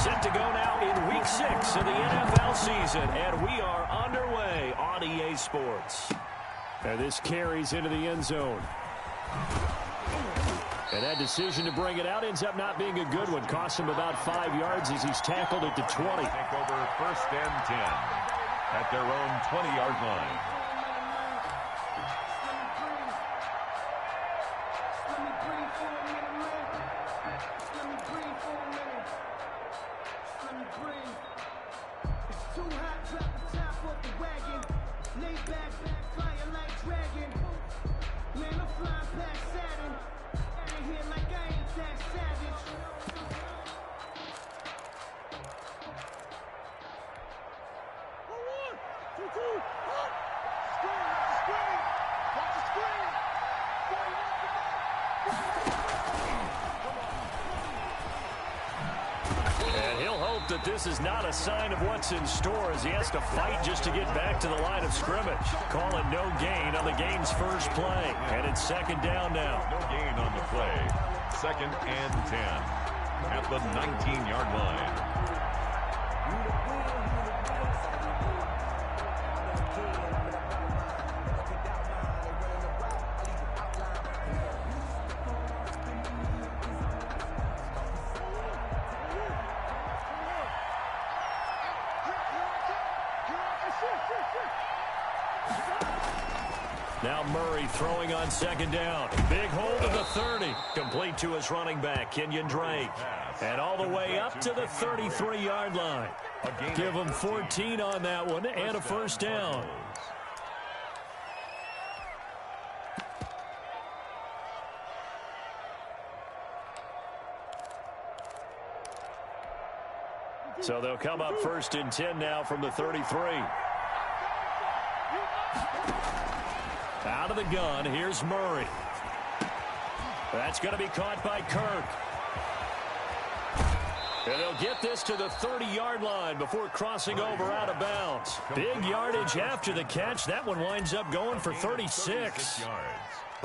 Set to go now in Week 6 of the NFL season, and we are underway on EA Sports. And this carries into the end zone. And that decision to bring it out ends up not being a good one. Cost him about 5 yards as he's tackled at the 20. Take over 1st and 10 at their own 20-yard line. That this is not a sign of what's in store as he has to fight just to get back to the line of scrimmage. Calling no gain on the game's first play. And it's 2nd down now. No gain on the play. 2nd and 10 at the 19-yard line. Now Murray throwing on 2nd down. Big hold of the 30. Complete to his running back, Kenyon Drake. And all the way up to the 33-yard line. Give him 14 on that one and a 1st down. So they'll come up 1st and 10 now from the 33. Out of the gun, here's Murray. That's going to be caught by Kirk. And they'll get this to the 30-yard line before crossing over out of bounds. Big yardage after the catch. That one winds up going for 36. Well,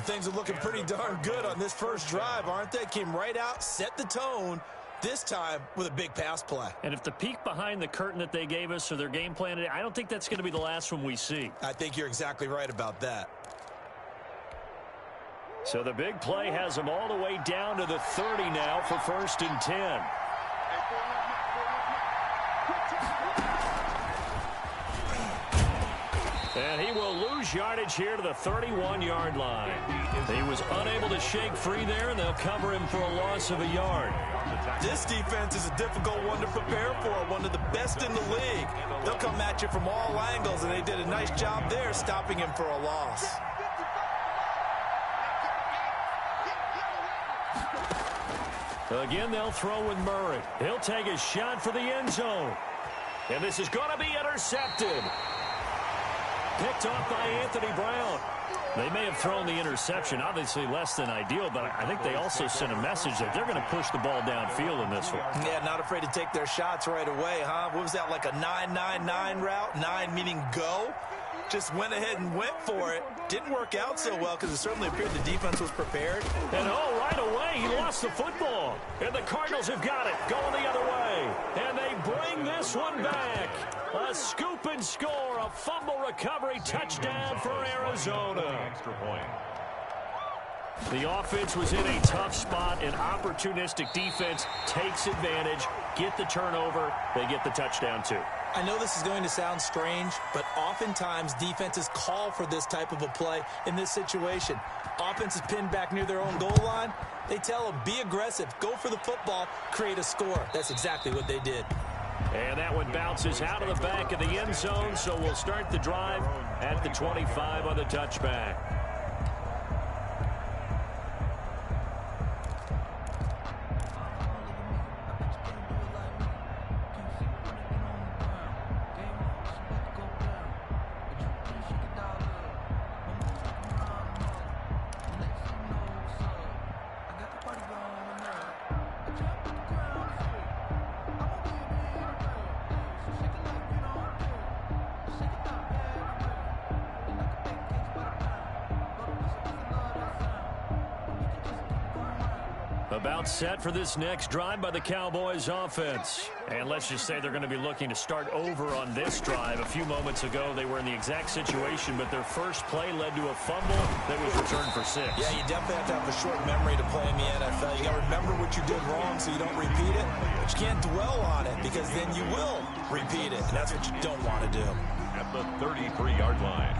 things are looking pretty darn good on this first drive, aren't they? Came right out, set the tone, this time with a big pass play. And if the peek behind the curtain that they gave us or their game plan today, I don't think that's going to be the last one we see. I think you're exactly right about that. So the big play has them all the way down to the 30 now for 1st and 10. And he will lose yardage here to the 31-yard line. He was unable to shake free there, and they'll cover him for a loss of a yard. This defense is a difficult one to prepare for, one of the best in the league. They'll come at you from all angles, and they did a nice job there stopping him for a loss. Again, they'll throw with Murray. He'll take a shot for the end zone. And this is going to be intercepted. Picked off by Anthony Brown. They may have thrown the interception, obviously less than ideal, but I think they also sent a message that they're going to push the ball downfield in this one. Yeah, not afraid to take their shots right away, huh? What was that, like a 9-9-9 route? 9 meaning go? Just went ahead and went for it. Didn't work out so well because it certainly appeared the defense was prepared. And right away, he lost the football. And the Cardinals have got it, going the other way. And they bring this one back. A scoop and score, a fumble recovery touchdown for Arizona. Extra point. The offense was in a tough spot, and opportunistic defense takes advantage, get the turnover, they get the touchdown too. I know this is going to sound strange, but oftentimes defenses call for this type of a play in this situation. Offense is pinned back near their own goal line. They tell them, be aggressive, go for the football, create a score. That's exactly what they did. And that one bounces out of the back of the end zone, so we'll start the drive at the 25 on the touchback. About set for this next drive by the Cowboys offense. And let's just say they're going to be looking to start over on this drive. A few moments ago, they were in the exact situation, but their first play led to a fumble that was returned for 6. Yeah, you definitely have to have a short memory to play in the NFL. You got to remember what you did wrong so you don't repeat it, but you can't dwell on it because then you will repeat it, and that's what you don't want to do. At the 33-yard line.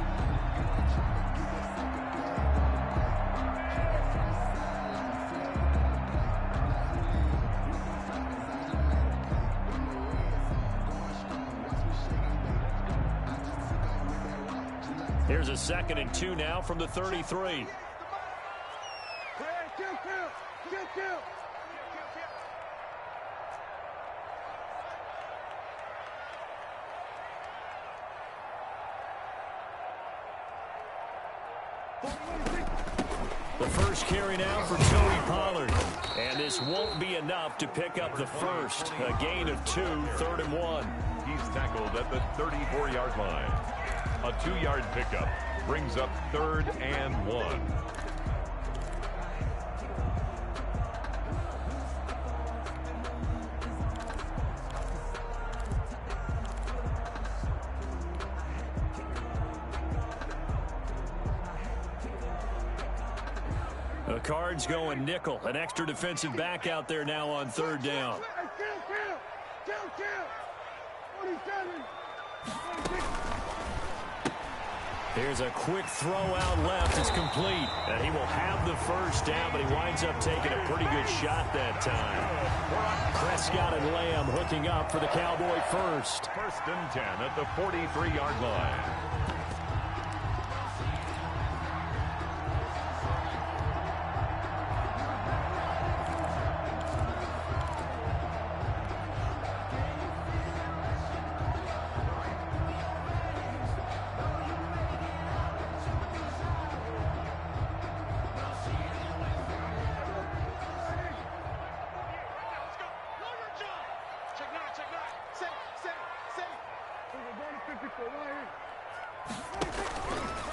Here's a 2nd and 2 now from the 33. The first carry now for Tony Pollard. And this won't be enough to pick up the first. A gain of 2, 3rd and 1. He's tackled at the 34-yard line. A 2-yard pickup brings up 3rd and 1. The Cards going nickel. An extra defensive back out there now on 3rd down. Here's a quick throw out left. It's complete. And he will have the first down, but he winds up taking a pretty good shot that time. Prescott and Lamb hooking up for the Cowboy first. 1st and 10 at the 43-yard line.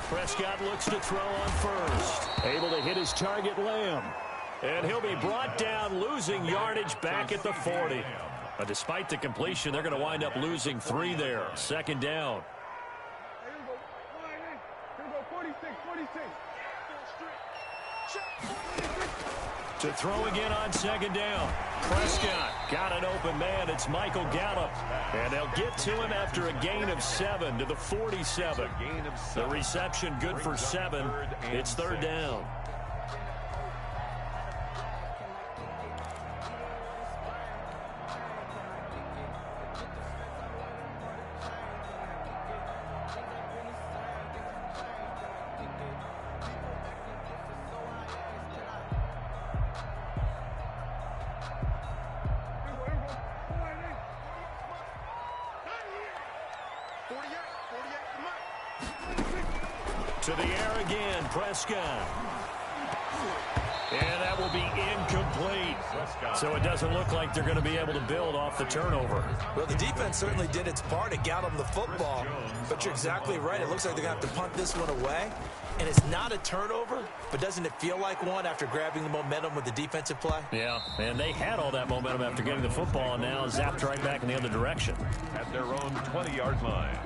Prescott looks to throw on first. Able to hit his target, Lamb. And he'll be brought down, losing yardage back at the 40. But despite the completion, they're going to wind up losing 3 there. 2nd down. To throw again on 2nd down. Prescott got an open man. It's Michael Gallup. And they'll get to him after a gain of 7 to the 47. The reception good for 7. It's 3rd down. To the air again, Prescott. And that will be incomplete. So it doesn't look like they're going to be able to build off the turnover. Well, the defense certainly did its part to get them the football. But you're exactly right. It looks like they're going to have to punt this one away. And it's not a turnover, but doesn't it feel like one after grabbing the momentum with the defensive play? Yeah, and they had all that momentum after getting the football, and now zapped right back in the other direction. At their own 20-yard line.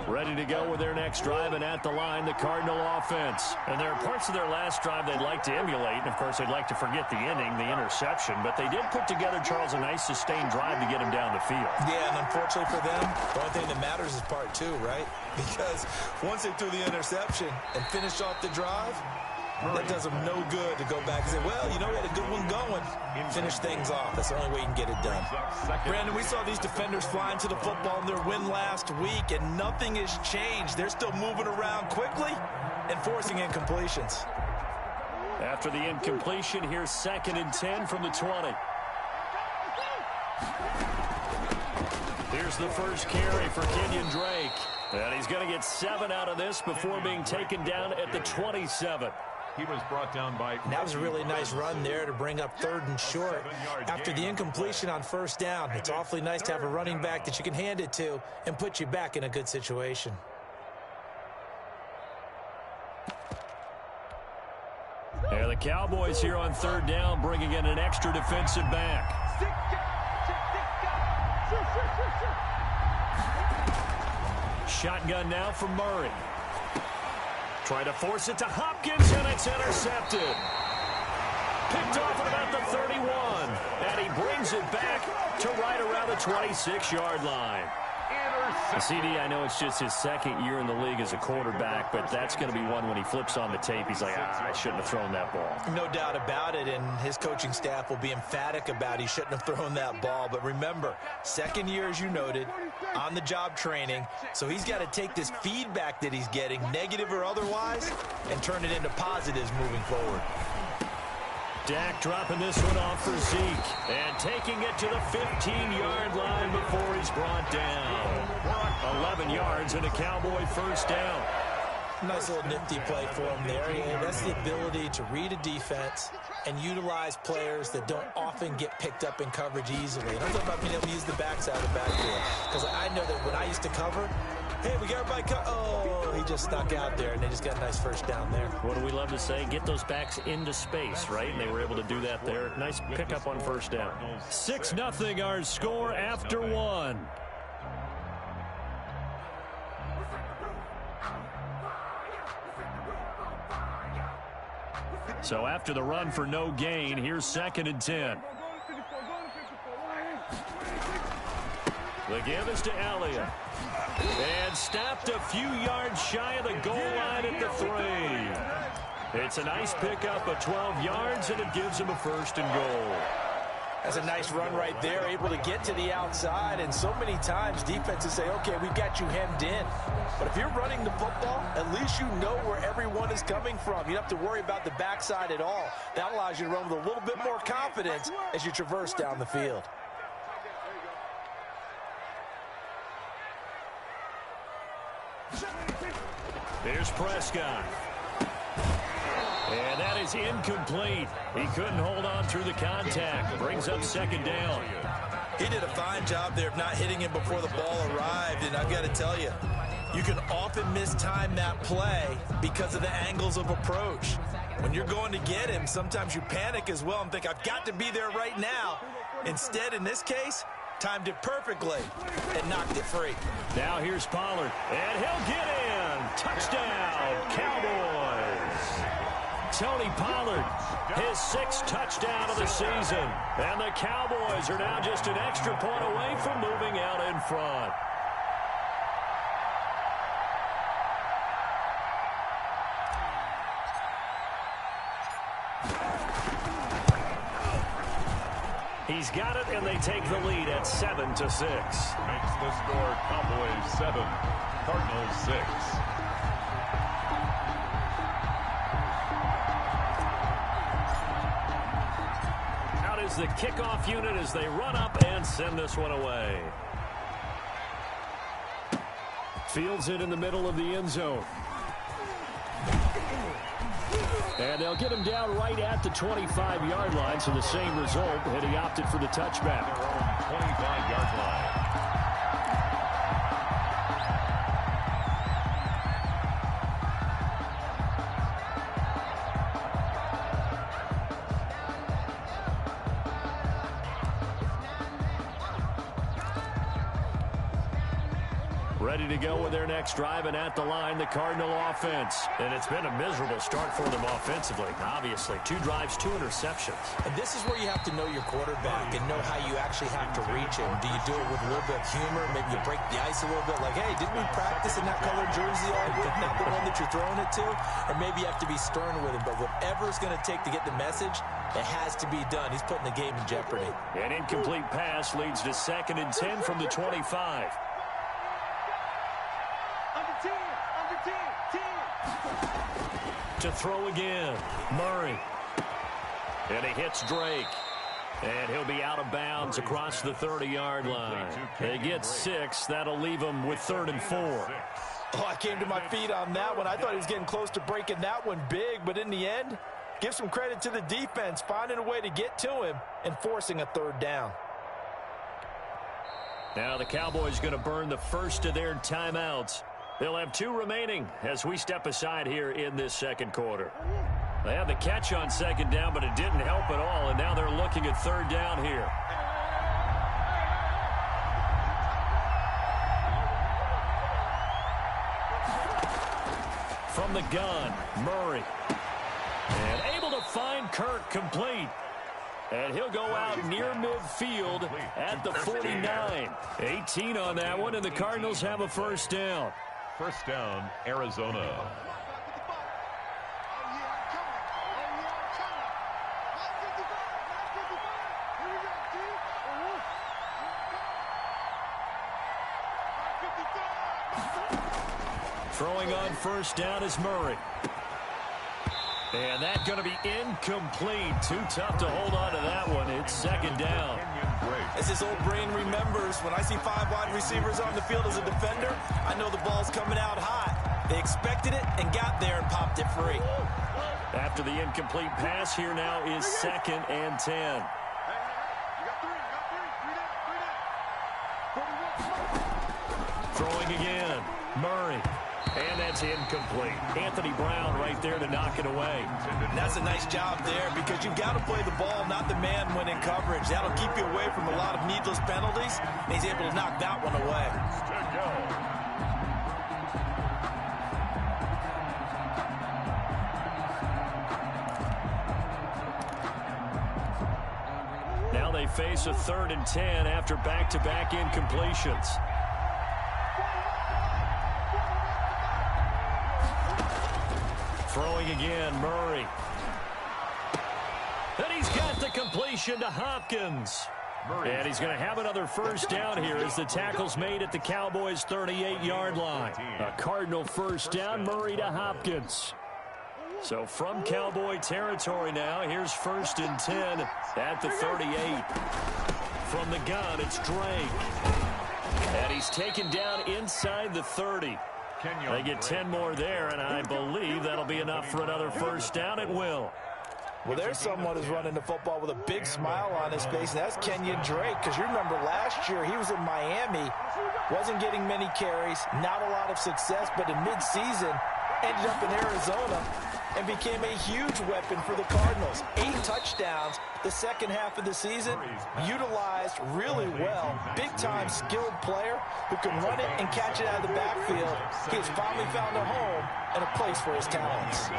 Ready to go with their next drive, and at the line, the Cardinal offense. And there are parts of their last drive they'd like to emulate, and of course they'd like to forget the inning, the interception, but they did put together, Charles, a nice sustained drive to get him down the field. Yeah, and unfortunately for them, the only thing that matters is part 2, right? Because once they threw the interception and finished off the drive, that does them no good to go back and say, well, you know, we had a good one going. Finish things off. That's the only way you can get it done. Brandon, we saw these defenders flying to the football in their win last week, and nothing has changed. They're still moving around quickly and forcing incompletions. After the incompletion, here's 2nd and 10 from the 20. Here's the first carry for Kenyon Drake. And he's going to get 7 out of this before being taken down at the 27. He was brought down by... That was a really nice run there to bring up 3rd and short. After the incompletion on 1st down, it's awfully nice to have a running back that you can hand it to and put you back in a good situation. Yeah, the Cowboys here on 3rd down, bringing in an extra defensive back. Shotgun now from Murray. Trying to force it to Hopkins, and it's intercepted. Picked off at about the 31, and he brings it back to right around the 26-yard line. CD, I know it's just his 2nd year in the league as a quarterback, but that's going to be one when he flips on the tape. He's like, I shouldn't have thrown that ball. No doubt about it, and his coaching staff will be emphatic about he shouldn't have thrown that ball. But remember, 2nd year, as you noted, on-the-job training, so he's got to take this feedback that he's getting, negative or otherwise, and turn it into positives moving forward. Dak dropping this one off for Zeke and taking it to the 15-yard line before he's brought down. 11 yards and a Cowboy 1st down. Nice little nifty play for him there. Yeah, that's the ability to read a defense and utilize players that don't often get picked up in coverage easily. And I'm talking about being able to use the backside of the backfield. Because I know that when I used to cover, hey, we got everybody oh, he just snuck out there, and they just got a nice 1st down there. What do we love to say? Get those backs into space, right? And they were able to do that there. Nice pickup on 1st down. 6-0 our score after 1. So after the run for no gain, here's 2nd and 10. The give is to Elliott. And stopped a few yards shy of the goal line at the 3. It's a nice pickup of 12 yards, and it gives him a 1st and goal. That's a nice run right there, able to get to the outside. And so many times defenses say, okay, we've got you hemmed in. But if you're running the football, at least you know where everyone is coming from. You don't have to worry about the backside at all. That allows you to run with a little bit more confidence as you traverse down the field. Here's Prescott. And that is incomplete. He couldn't hold on through the contact. Brings up 2nd down. He did a fine job there of not hitting him before the ball arrived. And I've got to tell you, you can often mistime that play because of the angles of approach. When you're going to get him, sometimes you panic as well and think, I've got to be there right now. Instead, in this case, timed it perfectly and knocked it free. Now here's Pollard, and he'll get in. Touchdown, Cowboys. Tony Pollard, his 6th touchdown of the season. And the Cowboys are now just an extra point away from moving out in front. He's got it, and they take the lead at 7-6. Makes the score Cowboys 7, Cardinals 6. Out is the kickoff unit as they run up and send this one away. Fields it in the middle of the end zone. And they'll get him down right at the 25-yard line, so the same result, and he opted for the touchback. 25-yard line. Ready to go with their next drive, and at the line, the Cardinal offense. And it's been a miserable start for them offensively, obviously. 2 drives, 2 interceptions. And this is where you have to know your quarterback and know how you actually have to reach him. Do you do it with a little bit of humor? Maybe you break the ice a little bit, like, hey, didn't we practice in that colored jersey all week, not the one that you're throwing it to? Or maybe you have to be stern with him. But whatever it's going to take to get the message, it has to be done. He's putting the game in jeopardy. An incomplete pass leads to 2nd and 10 from the 25. To throw again, Murray. And he hits Drake. And he'll be out of bounds across the 30-yard line. They get 6. That'll leave them with 3rd and 4. Oh, I came to my feet on that one. I thought he was getting close to breaking that one big, but in the end, give some credit to the defense, finding a way to get to him and forcing a 3rd down. Now the Cowboys going to burn the first of their timeouts. They'll have 2 remaining as we step aside here in this second quarter. They had the catch on 2nd down, but it didn't help at all, and now they're looking at 3rd down here. From the gun, Murray. And able to find Kirk complete. And he'll go out near midfield at the 49. 18 on that one, and the Cardinals have a 1st down. 1st down, Arizona. Throwing on 1st down is Murray. And that's going to be incomplete. Too tough to hold on to that one. It's 2nd down. As his old brain remembers, when I see 5 wide receivers on the field as a defender, I know the ball's coming out hot. They expected it and got there and popped it free. After the incomplete pass, here now is 2nd and 10. Throwing again, Murray. And that's incomplete. Anthony Brown right there to knock it away. And that's a nice job there because you've got to play the ball, not the man when in coverage. That'll keep you away from a lot of needless penalties. And he's able to knock that one away. Now they face a 3rd and 10 after back-to-back incompletions. Throwing again, Murray. And he's got the completion to Hopkins. And he's going to have another 1st down here as the tackle's made at the Cowboys' 38-yard line. A Cardinal 1st down, Murray to Hopkins. So from Cowboy territory now, here's 1st and 10 at the 38. From the gun, it's Drake. And he's taken down inside the 30. They get 10 more there, and I believe that'll be enough for another 1st down. It will. Well, there's someone who's running the football with a big smile on his face, and that's Kenyon Drake, because you remember last year he was in Miami, wasn't getting many carries, not a lot of success, but in midseason ended up in Arizona and became a huge weapon for the Cardinals. 8 touchdowns the second half of the season, utilized really well. Big-time skilled player who can run it and catch it out of the backfield. He has finally found a home and a place for his talents.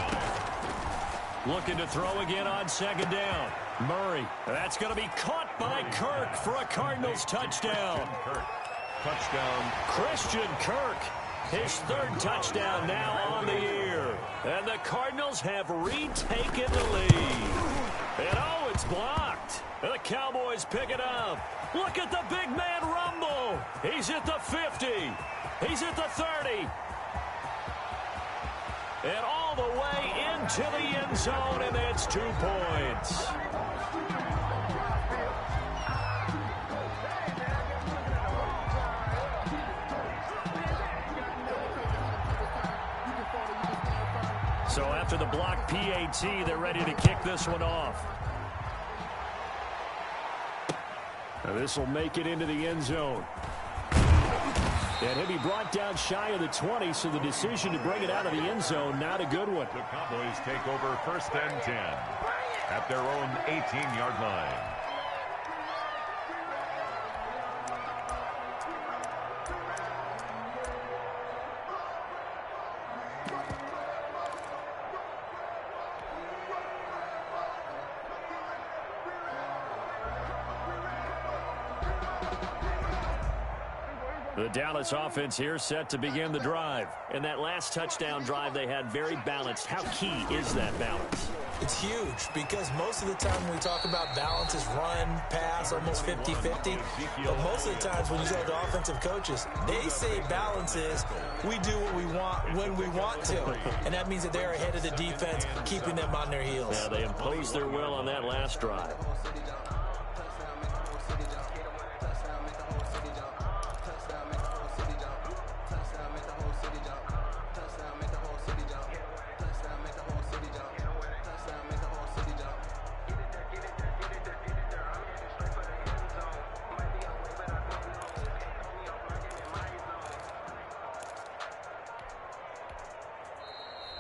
Looking to throw again on 2nd down. Murray. That's going to be caught by Kirk for a Cardinals touchdown. Touchdown. Christian Kirk. His 3rd touchdown now on the year. And the Cardinals have retaken the lead. And oh, it's blocked. The Cowboys pick it up. Look at the big man rumble. He's at the 50. He's at the 30. And all the way into the end zone, and that's 2 points. So after the block PAT, they're ready to kick this one off. Now this will make it into the end zone. And he'll be brought down shy of the 20, so the decision to bring it out of the end zone, not a good one. The Cowboys take over 1st and 10 at their own 18-yard line. The Dallas offense here set to begin the drive. And that last touchdown drive they had very balanced. How key is that balance? It's huge because most of the time when we talk about balance is run, pass, almost 50-50. But most of the times when you talk to offensive coaches, they say balance is we do what we want when we want to. And that means that they're ahead of the defense, keeping them on their heels. Yeah, they imposed their will on that last drive.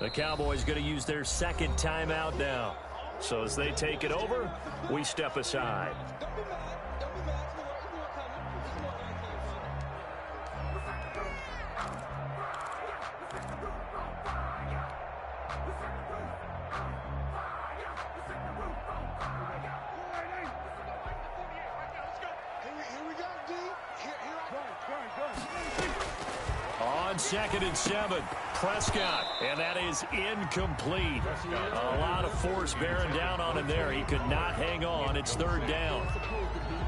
The Cowboys going to use their second timeout now. So as they take it over, we step aside. On 2nd and 7, Prescott, and that is incomplete. A lot of force bearing down on him there. He could not hang on. It's 3rd down.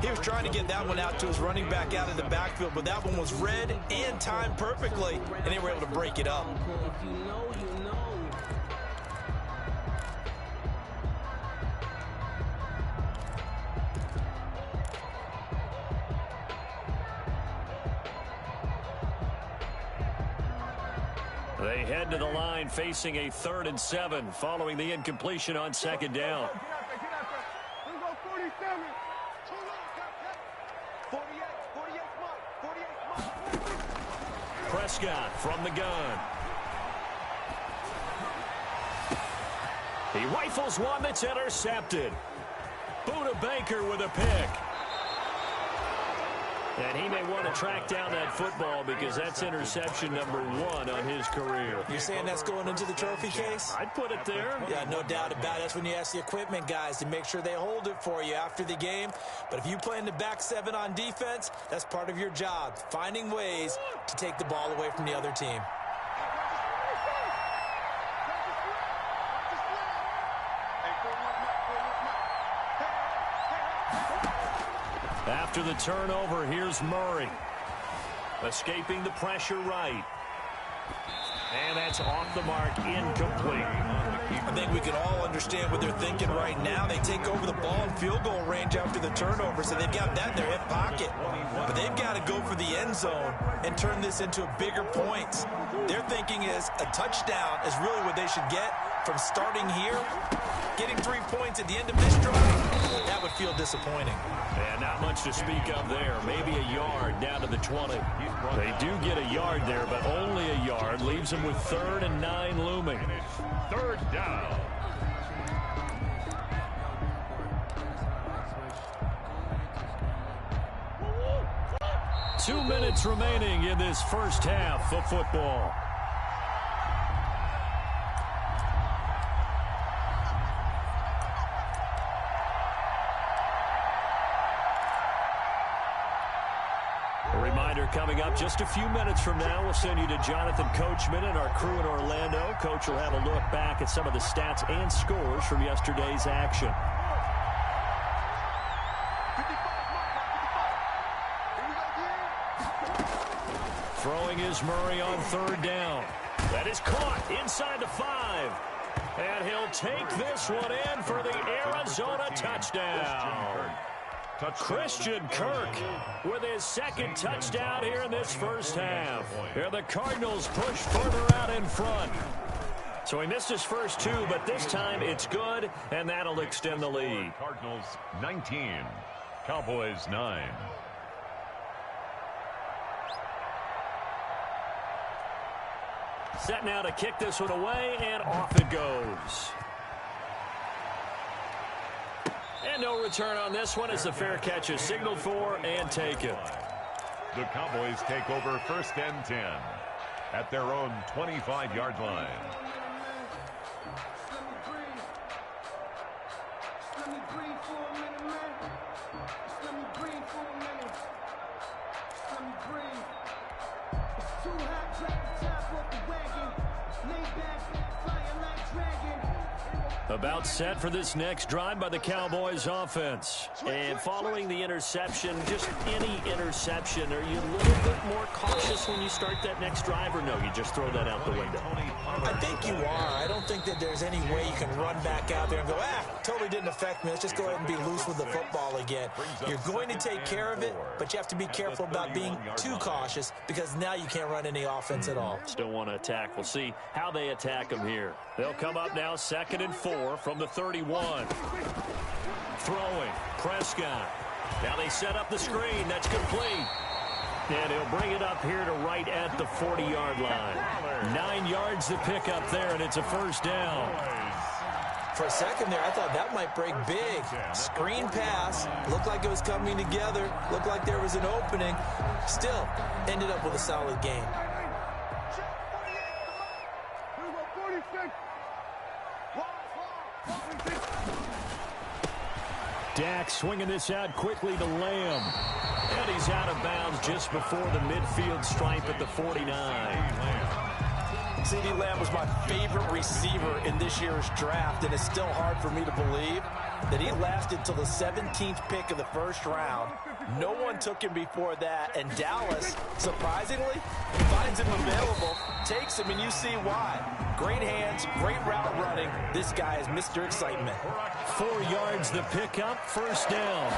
He was trying to get that one out to his running back out of the backfield, but that one was read and timed perfectly, and they were able to break it up. They head to the line facing a 3rd and 7 following the incompletion on 2nd down. Prescott from the gun. He rifles one that's intercepted. Buda Baker with a pick. And he may want to track down that football because that's interception number 1 on his career. You're saying that's going into the trophy case? I'd put it there. Yeah, no doubt about it. That's when you ask the equipment guys to make sure they hold it for you after the game. But if you play in the back 7 on defense, that's part of your job, finding ways to take the ball away from the other team. After the turnover, here's Murray. Escaping the pressure right. And that's off the mark, incomplete. I think we can all understand what they're thinking right now. They take over the ball in field goal range after the turnover, so they've got that in their hip pocket. But they've got to go for the end zone and turn this into bigger points. Their thinking is a touchdown is really what they should get from starting here. Getting 3 points at the end of this drive, that would feel disappointing. And not much to speak of there. Maybe a yard down to the 20. They do get a yard there, but only a yard. Leaves them with 3rd and 9 looming. 3rd down. Two minutes remaining in this first half of football. Coming up just a few minutes from now, we'll send you to Jonathan Coachman and our crew in Orlando. Coach will have a look back at some of the stats and scores from yesterday's action. Throwing is Murray on 3rd down. That is caught inside the 5. And he'll take this one in for the Arizona touchdown. Christian Kirk with his 2nd touchdown here in this first half. Here the Cardinals push further out in front. So he missed his first 2, but this time it's good, and that'll extend the lead. Cardinals 19, Cowboys 9. Set now to kick this one away, and off it goes. And no return on this one as the fair catch is signaled for and taken. The Cowboys take over 1st and 10 at their own 25-yard line. About set for this next drive by the Cowboys offense. And following the interception, just any interception, are you a little bit more cautious when you start that next drive, or no, you just throw that out the window? I think you are. I don't think that there's any way you can run back out there and go, totally didn't affect me. Let's just go ahead and be loose with the football again. You're going to take care of it, but you have to be careful about being too cautious because now you can't run any offense at all. Still want to attack. We'll see how they attack them here. They'll come up now 2nd and 4 from the 31. Throwing, Prescott. Now they set up the screen. That's complete. And he'll bring it up here to right at the 40-yard line. 9 yards to pick up there, and it's a first down. For a second there, I thought that might break big. Screen pass. Looked like it was coming together. Looked like there was an opening. Still, ended up with a solid game. Dak swinging this out quickly to Lamb. And he's out of bounds just before the midfield stripe at the 49. CeeDee Lamb was my favorite receiver in this year's draft, and it's still hard for me to believe that he lasted till the 17th pick of the first round. No one took him before that, and Dallas, surprisingly, finds him available, takes him, and you see why. Great hands, great route running. This guy is Mr. Excitement. 4 yards the pickup, first down.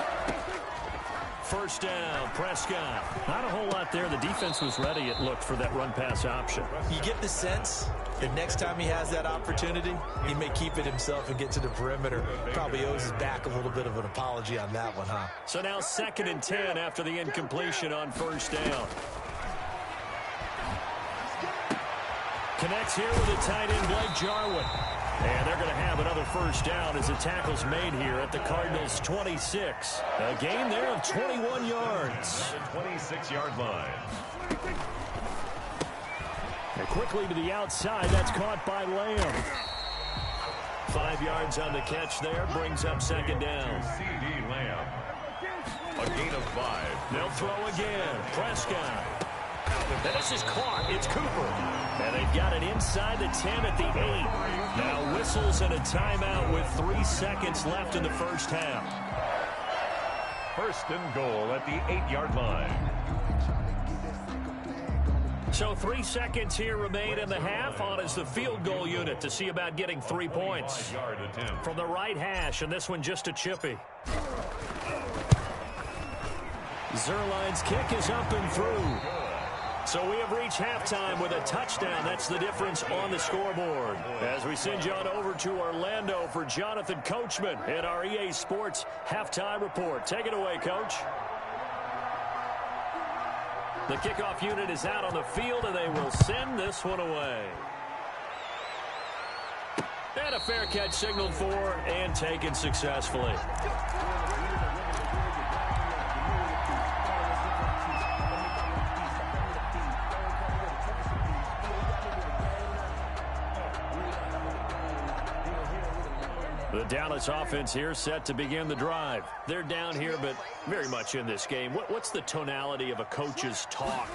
First down, Prescott. Not a whole lot there. The defense was ready, it looked, for that run-pass option. You get the sense that next time he has that opportunity, he may keep it himself and get to the perimeter. Probably owes his back a little bit of an apology on that one, huh? So now 2nd and 10 after the incompletion on first down. Connects here with a tight end, Blake Jarwin. And they're going to have another first down as the tackle's made here at the Cardinals' 26. A gain there of 21 yards. The 26-yard line. And quickly to the outside. That's caught by Lamb. 5 yards on the catch there. Brings up second down. CeeDee Lamb. A gain of 5. They'll throw again. Prescott. And this is caught. It's Cooper. And they've got it inside the 10 at the 8. Now whistles and a timeout with 3 seconds left in the first half. First and goal at the 8-yard line. So 3 seconds here remain in the half. On is the field goal unit to see about getting 3 points. From the right hash, and this one just a chippy. Zuerlein's kick is up and through. So we have reached halftime with a touchdown. That's the difference on the scoreboard. As we send you on over to Orlando for Jonathan Coachman in our EA Sports Halftime Report. Take it away, Coach. The kickoff unit is out on the field, and they will send this one away. And a fair catch signaled for and taken successfully. The Dallas offense here set to begin the drive. They're down here, but very much in this game. What's the tonality of a coach's talk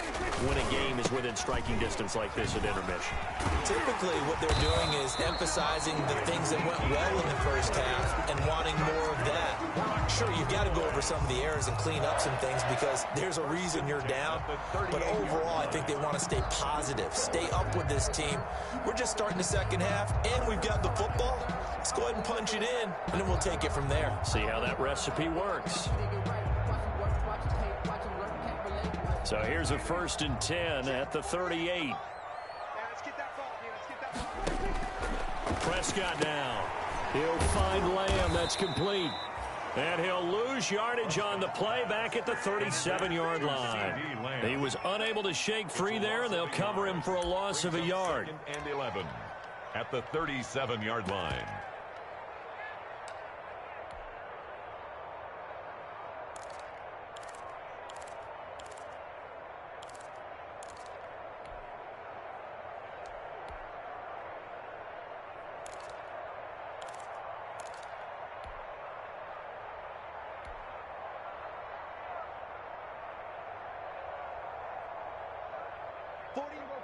when a game is within striking distance like this at intermission? Typically, what they're doing is emphasizing the things that went well in the first half and wanting more of that. Sure, you've got to go over some of the errors and clean up some things because there's a reason you're down. But overall, I think they want to stay positive, stay up with this team. We're just starting the second half, and we've got the football. Let's go ahead and punch it in, and then we'll take it from there. See how that recipe works. So here's a 1st and 10 at the 38. Prescott now. He'll find Lamb. That's complete. And he'll lose yardage on the play back at the 37-yard line. He was unable to shake free there, and they'll cover him for a loss of a yard. 2nd and 11 at the 37-yard line.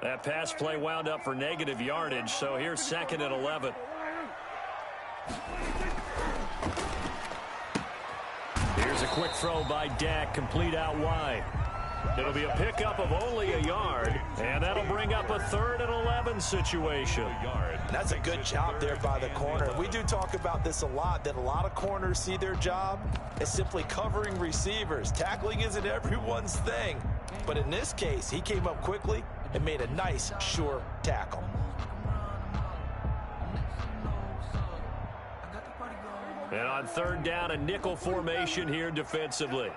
That pass play wound up for negative yardage, so here's 2nd and 11. Here's a quick throw by Dak, complete out wide. It'll be a pickup of only a yard, and that'll bring up a 3rd and 11 situation. That's a good job there by the corner. We do talk about this a lot, that a lot of corners see their job as simply covering receivers. Tackling isn't everyone's thing. But in this case, he came up quickly and made a nice, sure tackle. And on 3rd down, a nickel formation here defensively.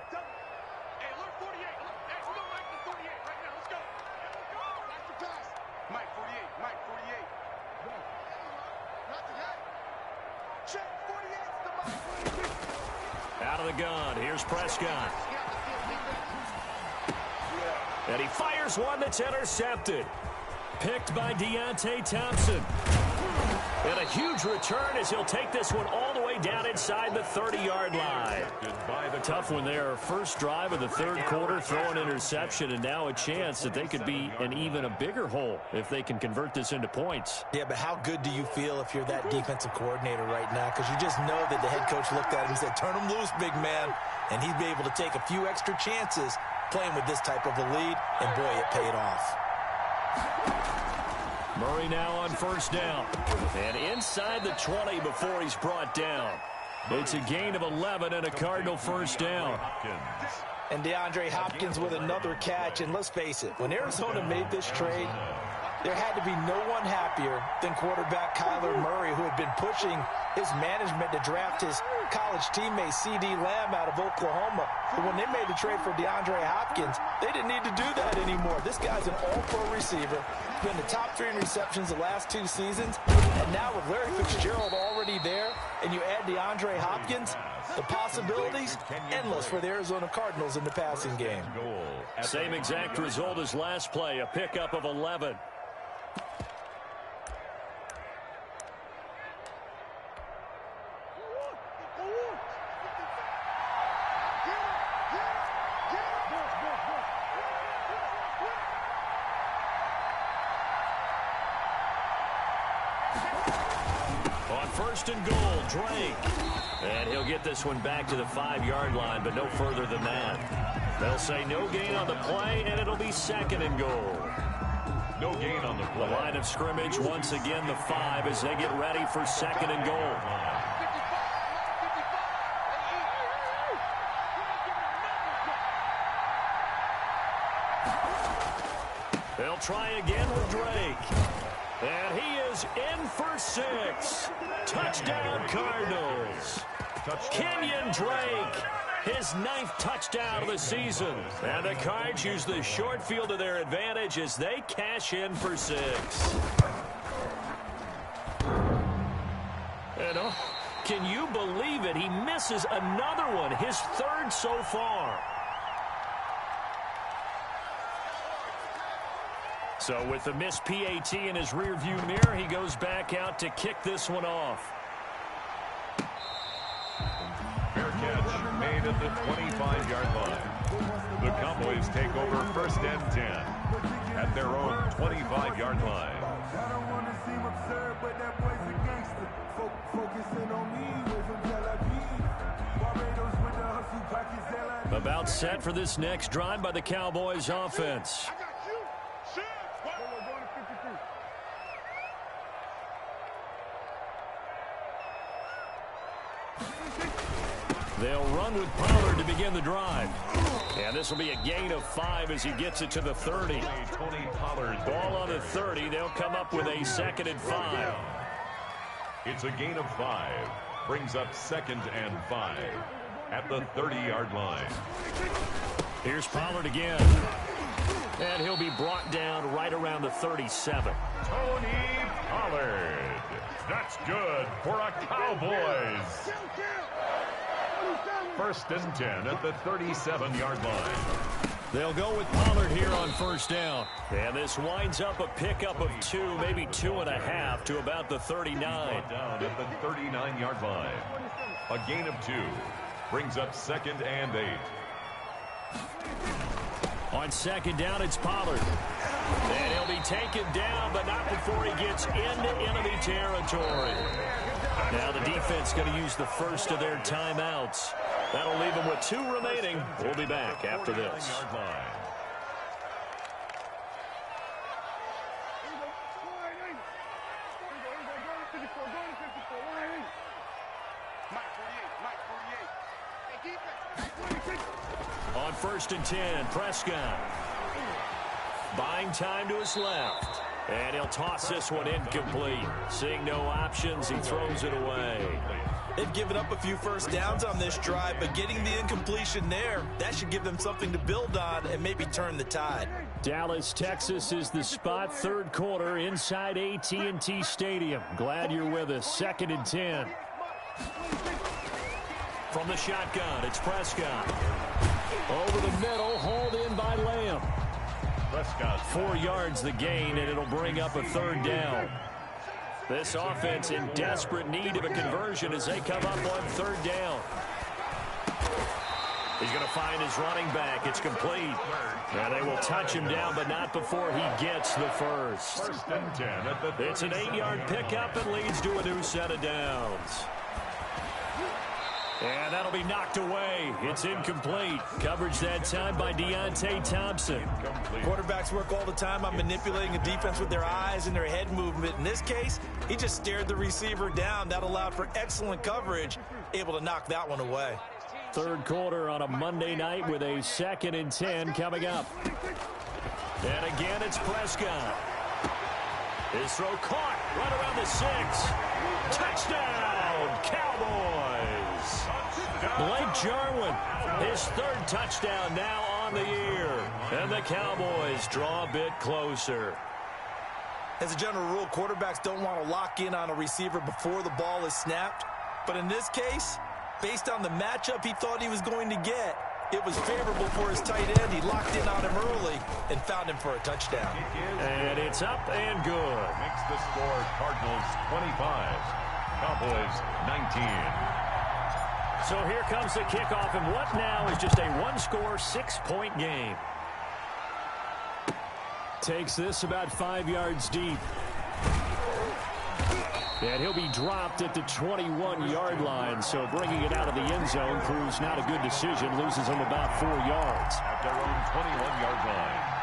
Out of the gun, here's Prescott. And he fires one that's intercepted. Picked by Deontay Thompson. And a huge return as he'll take this one all the way down inside the 30-yard line. Tough one there. First drive of the third quarter, throw an interception, and now a chance that they could be in even a bigger hole if they can convert this into points. Yeah, but how good do you feel if you're that defensive coordinator right now? Because you just know that the head coach looked at him and said, turn him loose, big man. And he'd be able to take a few extra chances playing with this type of a lead, and boy, it paid off. Murray now on first down. And inside the 20 before he's brought down. It's a gain of 11 and a Cardinal first down. And DeAndre Hopkins with another catch. And let's face it, when Arizona made this trade, there had to be no one happier than quarterback Kyler Murray, who had been pushing his management to draft his college teammate C.D. Lamb out of Oklahoma. But when they made the trade for DeAndre Hopkins, they didn't need to do that anymore. This guy's an all-pro receiver. Been the top 3 in receptions the last 2 seasons. And now with Larry Fitzgerald already there, and you add DeAndre Hopkins, the possibilities endless for the Arizona Cardinals in the passing game. Same exact result as last play, a pickup of 11. First and goal, Drake. And he'll get this one back to the 5-yard line, but no further than that. They'll say no gain on the play, and it'll be second and goal. No gain on the play. The line of scrimmage, once again, the 5 as they get ready for second and goal. They'll try again with Drake. And he is in for 6. Touchdown, Cardinals. Kenyon Drake, his 9th touchdown of the season. And the Cards use the short field to their advantage as they cash in for 6. And can you believe it? He misses another one, his 3rd so far. So with the missed PAT in his rearview mirror, he goes back out to kick this one off. Fair catch made at the 25-yard line. The Cowboys take over first and 10 at their own 25-yard line. I don't want to seem absurd, but that boy's a gangster. Focusing on me, way from Tel Aviv. Barbados with the hustle pockets. About set for this next drive by the Cowboys offense. They'll run with Pollard to begin the drive. And this will be a gain of 5 as he gets it to the 30. Tony Pollard. Ball on the 30. They'll come up with a second and 5. It's a gain of 5. Brings up second and 5 at the 30-yard line. Here's Pollard again. And he'll be brought down right around the 37. Tony Pollard. That's good for a Cowboys. First and 10 at the 37-yard line. They'll go with Pollard here on first down. And this winds up a pickup of 2, maybe 2.5 to about the 39. Down at the 39-yard line. A gain of 2. Brings up second and 8. On second down, it's Pollard. And he'll be taken down, but not before he gets into enemy territory. Now the defense going to use the first of their timeouts. That'll leave them with 2 remaining. We'll be back after this. On first and 10, Prescott. Buying time to his left. And he'll toss this one incomplete. Seeing no options, he throws it away. They've given up a few first downs on this drive, but getting the incompletion there, that should give them something to build on and maybe turn the tide. Dallas, Texas is the spot, third quarter inside AT&T Stadium. Glad you're with us. Second and 10. From the shotgun, it's Prescott. Over the middle, hauled in by Lamb. Prescott. 4 yards the gain, and it'll bring up a third down. This offense in desperate need of a conversion as they come up on third down. He's going to find his running back. It's complete. And they will touch him down, but not before he gets the first. First and 10 at the 37. It's an 8-yard pickup and leads to a new set of downs. And that'll be knocked away. It's incomplete. Coverage that time by Deontay Thompson. Quarterbacks work all the time on manipulating a defense with their eyes and their head movement. In this case, he just stared the receiver down. That allowed for excellent coverage, able to knock that one away. Third quarter on a Monday night with a 2nd and 10 coming up. And again, it's Prescott. His throw caught right around the 6. Touchdown, Cowboys. Blake Jarwin, his 3rd touchdown now on the year. And the Cowboys draw a bit closer. As a general rule, quarterbacks don't want to lock in on a receiver before the ball is snapped. But in this case, based on the matchup he thought he was going to get, it was favorable for his tight end. He locked in on him early and found him for a touchdown. And it's up and good. Makes the score Cardinals 25, Cowboys 19. So here comes the kickoff, and what now is just a one-score, 6-point game. Takes this about 5 yards deep. And he'll be dropped at the 21-yard line, so bringing it out of the end zone proves not a good decision. Loses him about 4 yards. At their own 21-yard line.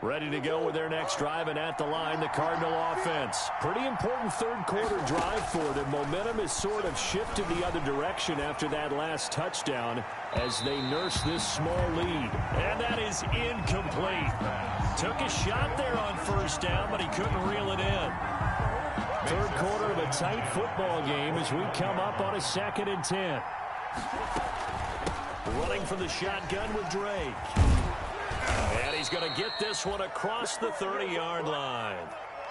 Ready to go with their next drive, and at the line, the Cardinal offense. Pretty important third quarter drive for them. Momentum has sort of shifted the other direction after that last touchdown as they nurse this small lead. And that is incomplete. Took a shot there on first down, but he couldn't reel it in. Third quarter of a tight football game as we come up on a 2nd and 10. Running from the shotgun with Drake. And he's going to get this one across the 30-yard line.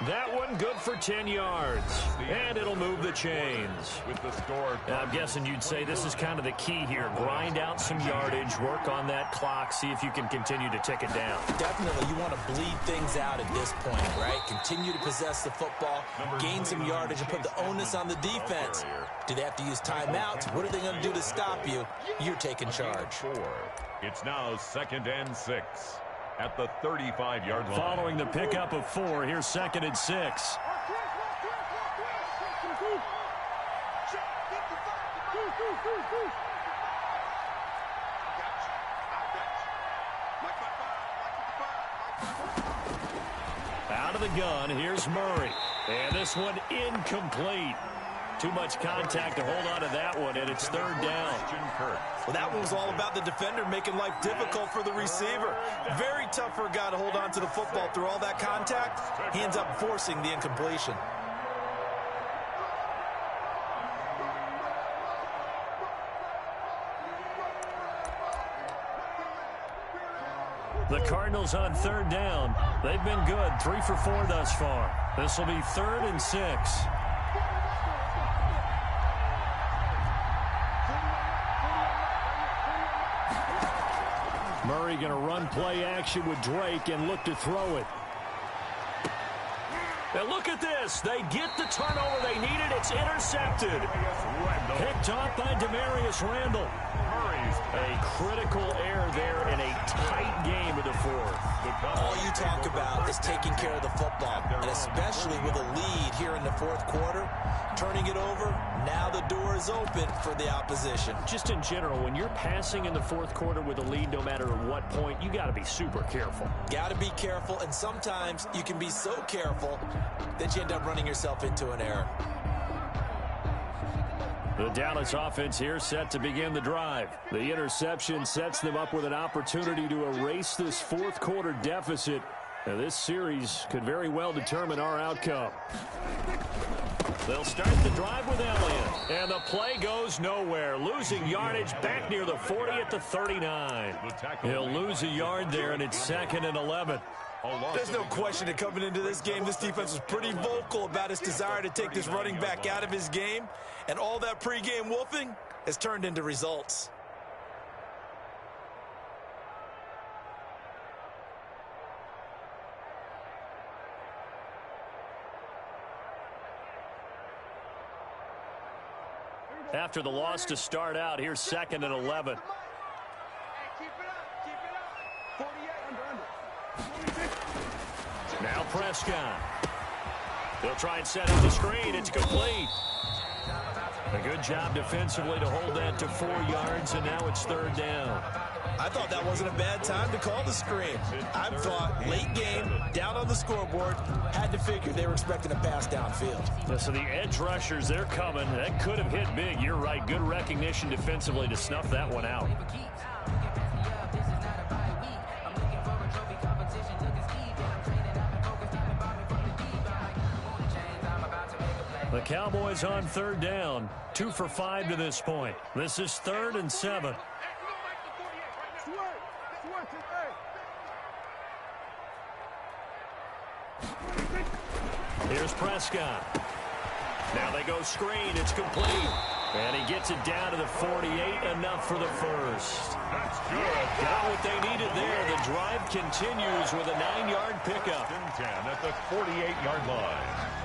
That one good for 10 yards. And it'll move the chains. With the score. I'm guessing you'd say this is kind of the key here. Grind out some yardage, work on that clock, see if you can continue to tick it down. Definitely, you want to bleed things out at this point, right? Continue to possess the football, gain some yardage, and put the onus on the defense. Do they have to use timeouts? What are they going to do to stop you? You're taking charge. It's now 2nd and 6 at the 35-yard line. Following the pickup of 4, here's 2nd and 6. Out of the gun, here's Murray. And this one incomplete. Too much contact to hold on to that one, and it's 3rd down. Well, that one was all about the defender making life difficult for the receiver. Very tough for a guy to hold on to the football through all that contact. He ends up forcing the incompletion. The Cardinals on 3rd down. They've been good, 3 for 4 thus far. This will be 3rd and 6. Murray going to run play action with Drake and look to throw it. And look at this. They get the turnover they needed. It's intercepted. Picked off by Demarius Randall. A critical error there in a tight game of the 4th. All you talk about is taking care of the football, and especially with a lead here in the 4th quarter, turning it over, now the door is open for the opposition. Just in general, when you're passing in the 4th quarter with a lead, no matter at what point, you got to be super careful. Got to be careful, and sometimes you can be so careful that you end up running yourself into an error. The Dallas offense here set to begin the drive. The interception sets them up with an opportunity to erase this 4th quarter deficit Now, this series could very well determine our outcome. They'll start the drive with Elliott. And the play goes nowhere. Losing yardage back near the 40 at the 39. He'll lose a yard there, and it's 2nd and 11. There's no question that coming into this game, this defense was pretty vocal about its desire to take this running back out of his game. And all that pregame wolfing has turned into results. After the loss to start out, here's 2nd and 11. Now Prescott. They'll try and set up the screen. It's complete. A good job defensively to hold that to 4 yards, and now it's 3rd down. I thought that wasn't a bad time to call the screen. I thought late game, down on the scoreboard, had to figure they were expecting a pass downfield. Yeah, so the edge rushers, they're coming. That could have hit big. You're right. Good recognition defensively to snuff that one out. The Cowboys on 3rd down. 2 for 5 to this point. This is 3rd and 7. Here's Prescott. Now they go screen. It's complete. And he gets it down to the 48. Enough for the first. That's good. Got what they needed there. The drive continues with a 9-yard pickup. 10 at the 48-yard line.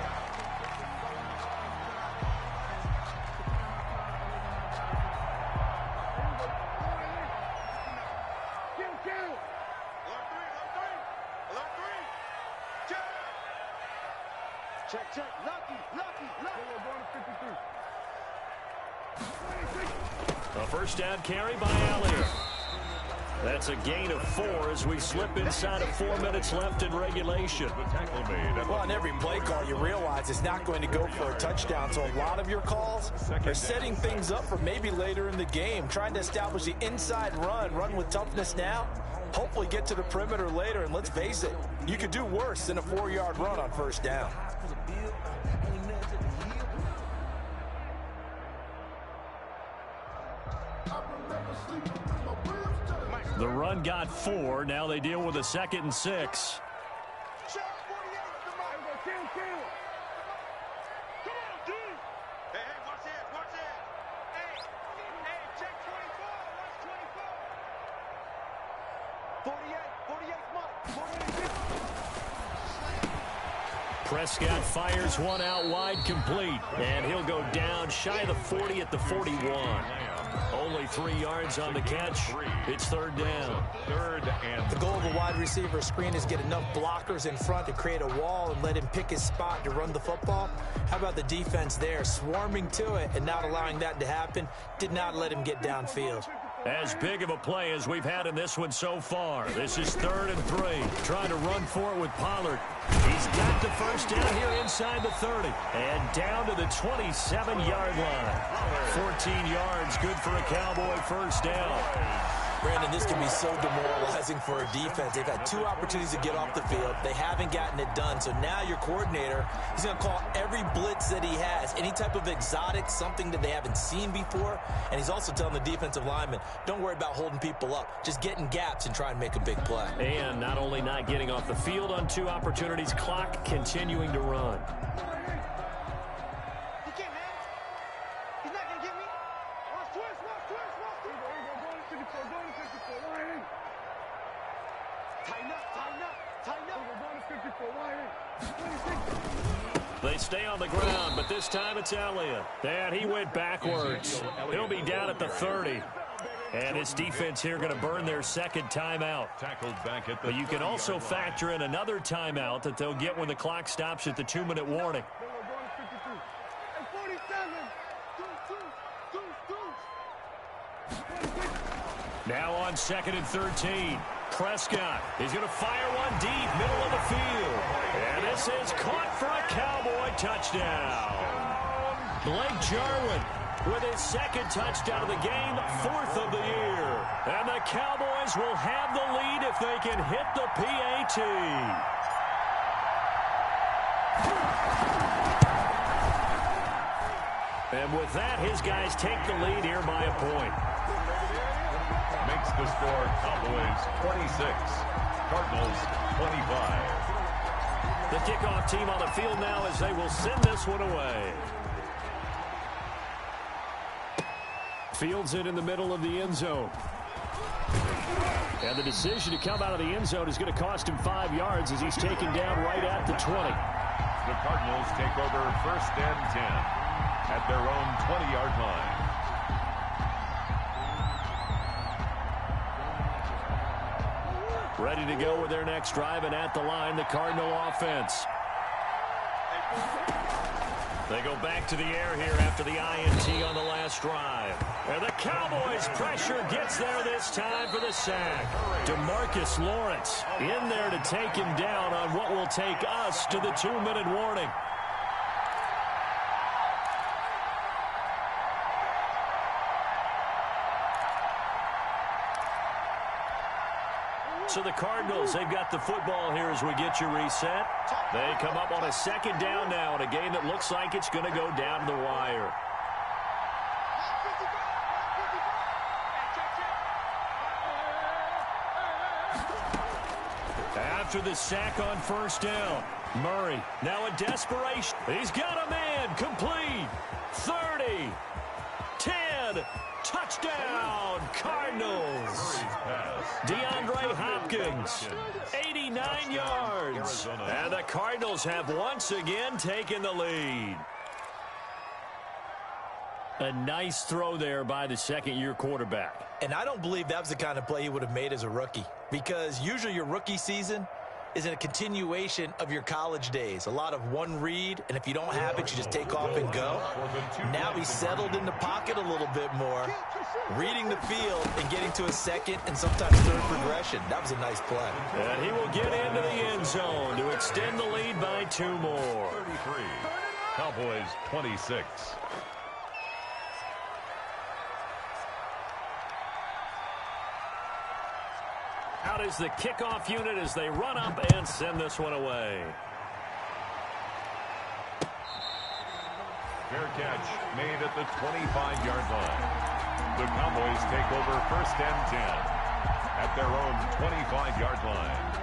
Check. Lucky. A first down carry by Elliott. That's a gain of 4 as we slip inside of 4 minutes left in regulation. Well, on every play call, you realize it's not going to go for a touchdown, so a lot of your calls are setting things up for maybe later in the game, trying to establish the inside run with toughness now, hopefully get to the perimeter later, and let's face it, you could do worse than a 4-yard run on first down. The run got 4. Now they deal with a 2nd and 6. Prescott fires one out wide, complete. And he'll go down shy of the 40 at the 41. Only 3 yards on the catch. It's 3rd down. 3rd and The goal of a wide receiver screen is get enough blockers in front to create a wall and let him pick his spot to run the football. How about the defense there, swarming to it and not allowing that to happen? Did not let him get downfield. As big of a play as we've had in this one so far. This is 3rd and 3. Trying to run for it with Pollard. He's got the first down here inside the 30. And down to the 27-yard line. 14 yards, good for a Cowboy first down. Brandon, this can be so demoralizing for a defense. They've had 2 opportunities to get off the field. They haven't gotten it done. So now your coordinator, he's going to call every blitz that he has, any type of exotic, something that they haven't seen before. And he's also telling the defensive lineman, don't worry about holding people up. Just get in gaps and try and make a big play. And not only not getting off the field on 2 opportunities, clock continuing to run. They stay on the ground, but this time it's Elliott. And he went backwards. He'll be down at the 30. And his defense here going to burn their 2nd timeout. tackled back at the But you can also factor in another timeout that they'll get when the clock stops at the 2-minute warning. Now on 2nd and 13. Prescott is going to fire one deep, middle of the field. And this is caught for a Cowboy touchdown. Blake Jarwin with his second touchdown of the game, 4th of the year. And the Cowboys will have the lead if they can hit the PAT. And with that, his guys take the lead here by a point. Makes the score Cowboys 26, Cardinals 25. The kickoff team on the field now as they will send this one away. Fields it in the middle of the end zone. And the decision to come out of the end zone is going to cost him 5 yards as he's taken down right at the 20. The Cardinals take over 1st and 10 at their own 20-yard line. Ready to go with their next drive, and at the line, the Cardinal offense. They go back to the air here after the INT on the last drive. And the Cowboys pressure gets there this time for the sack. DeMarcus Lawrence in there to take him down on what will take us to the 2-minute warning. So the Cardinals, they've got the football here as we get you reset. They come up on a 2nd down now in a game that looks like it's going to go down to the wire. After the sack on 1st down, Murray now in desperation. He's got a man complete. 30, 10, touchdown, Cardinals. DeAndre Hopkins, 89 yards. And the Cardinals have once again taken the lead. A nice throw there by the 2nd-year quarterback. And I don't believe that was the kind of play he would have made as a rookie, because usually your rookie season is in a continuation of your college days. A lot of one read, and if you don't have it, you just take off and go. Now he's settled in the pocket a little bit more, reading the field and getting to a 2nd and sometimes 3rd progression. That was a nice play. And he will get into the end zone to extend the lead by 2 more. 33, Cowboys 26. Out is the kickoff unit as they run up and send this one away. Fair catch made at the 25-yard line. The Cowboys take over 1st and 10 at their own 25-yard line.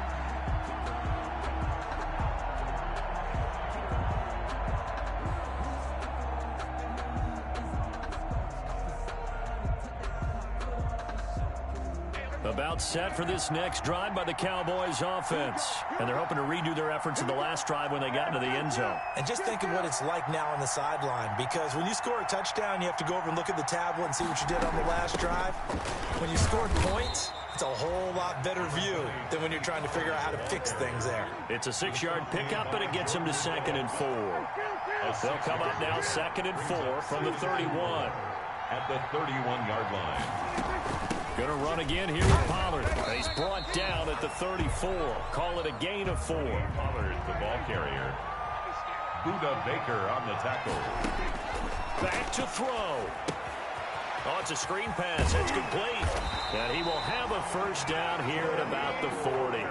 About set for this next drive by the Cowboys offense. And they're hoping to redo their efforts in the last drive when they got into the end zone. And just think of what it's like now on the sideline, because when you score a touchdown, you have to go over and look at the tablet and see what you did on the last drive. When you scored points, it's a whole lot better view than when you're trying to figure out how to fix things there. It's a 6-yard pickup, and it gets them to 2nd and 4. They'll come up now 2nd and 4 from the 31. At the 31-yard line. Going to run again here with Pollard. He's brought down at the 34. Call it a gain of 4. Pollard, the ball carrier. Buda Baker on the tackle. Back to throw. Oh, it's a screen pass. It's complete. And he will have a 1st down here at about the 40.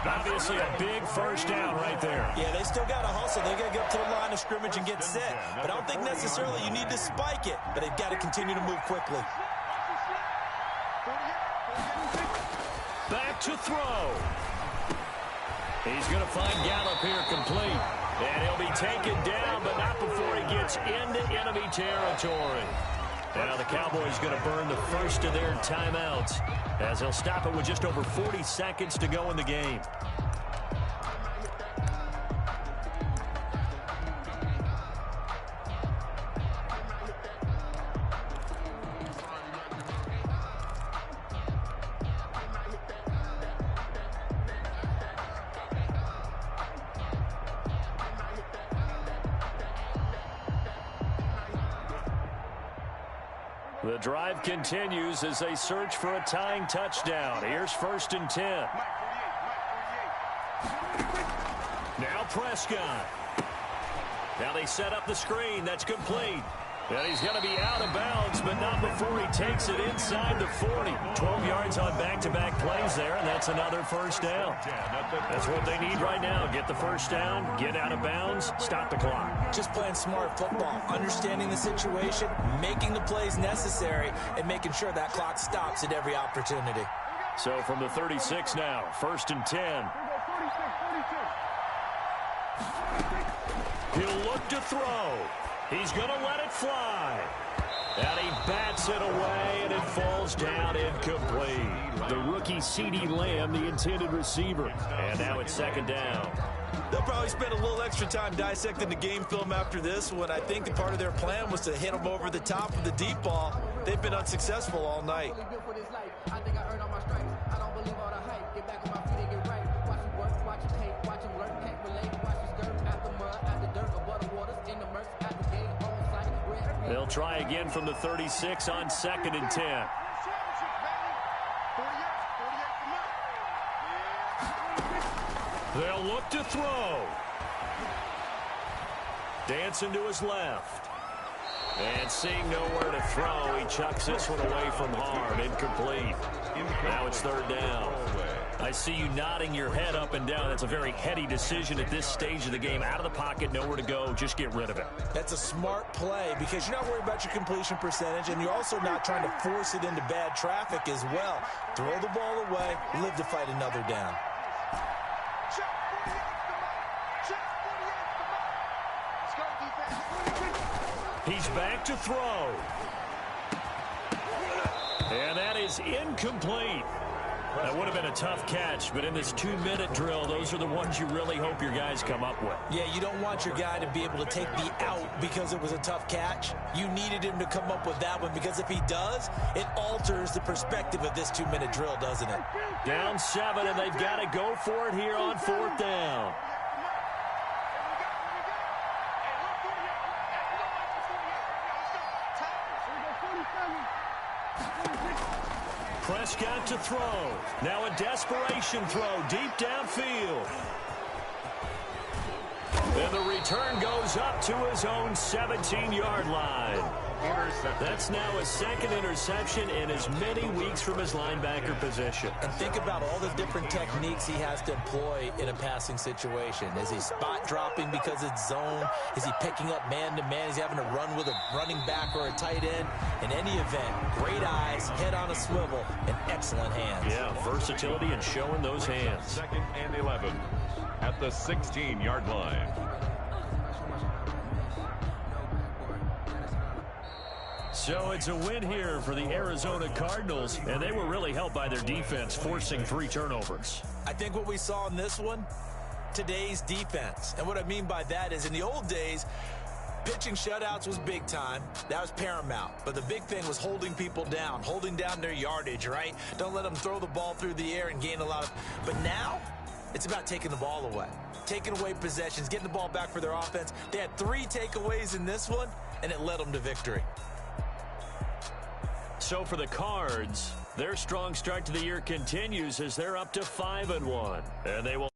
Obviously a big 1st down right there. Yeah, they still got to hustle. They got to get up to the line of scrimmage and get set. But I don't think necessarily you need to spike it, but they've got to continue to move quickly. Back to throw. He's going to find Gallup here complete. And he'll be taken down, but not before he gets into enemy territory. Now the Cowboys going to burn the first of their timeouts as they'll stop it with just over 40 seconds to go in the game. The drive continues as they search for a tying touchdown. Here's 1st and 10. Now Prescott. Now they set up the screen. That's complete. And he's going to be out of bounds, but not before he takes it inside the 40. 12 yards on back-to-back plays there, and that's another first down. That's what they need right now. Get the first down, get out of bounds, stop the clock. Just playing smart football, understanding the situation, making the plays necessary, and making sure that clock stops at every opportunity. So from the 36 now, 1st and 10. He'll look to throw. He's going to let it fly. And he bats it away, and it falls down incomplete. The rookie CeeDee Lamb, the intended receiver. And now it's 2nd down. They'll probably spend a little extra time dissecting the game film after this one. I think the part of their plan was to hit them over the top of the deep ball. They've been unsuccessful all night. They'll try again from the 36 on 2nd and 10. They'll look to throw. Dancing to his left. And seeing nowhere to throw, he chucks this one away from harm. Incomplete. Now it's 3rd down. I see you nodding your head up and down. That's a very heady decision at this stage of the game. Out of the pocket, nowhere to go. Just get rid of it. That's a smart play because you're not worried about your completion percentage, and you're also not trying to force it into bad traffic as well. Throw the ball away, live to fight another down. He's back to throw. And that is incomplete. That would have been a tough catch, but in this 2-minute drill, those are the ones you really hope your guys come up with. Yeah, you don't want your guy to be able to take the out because it was a tough catch. You needed him to come up with that one because if he does, it alters the perspective of this 2-minute drill, doesn't it? Down 7, and they've got to go for it here on 4th down. Prescott to throw. Now a desperation throw deep downfield. And the return goes up to his own 17-yard line. That's now his 2nd interception in as many weeks from his linebacker position. And think about all the different techniques he has to employ in a passing situation. Is he spot dropping because it's zone? Is he picking up man-to-man? Is he having to run with a running back or a tight end? In any event, great eyes, head on a swivel, and excellent hands. Yeah, versatility and showing those hands. 2nd and 11 at the 16-yard line. So it's a win here for the Arizona Cardinals, and they were really helped by their defense, forcing 3 turnovers. I think what we saw in this one, today's defense. And what I mean by that is in the old days, pitching shutouts was big time. That was paramount. But the big thing was holding people down, holding down their yardage, right? Don't let them throw the ball through the air and gain a lot of... But now, it's about taking the ball away. Taking away possessions, getting the ball back for their offense. They had 3 takeaways in this one, and it led them to victory. So for the Cards, their strong start to the year continues as they're up to 5-1. And they will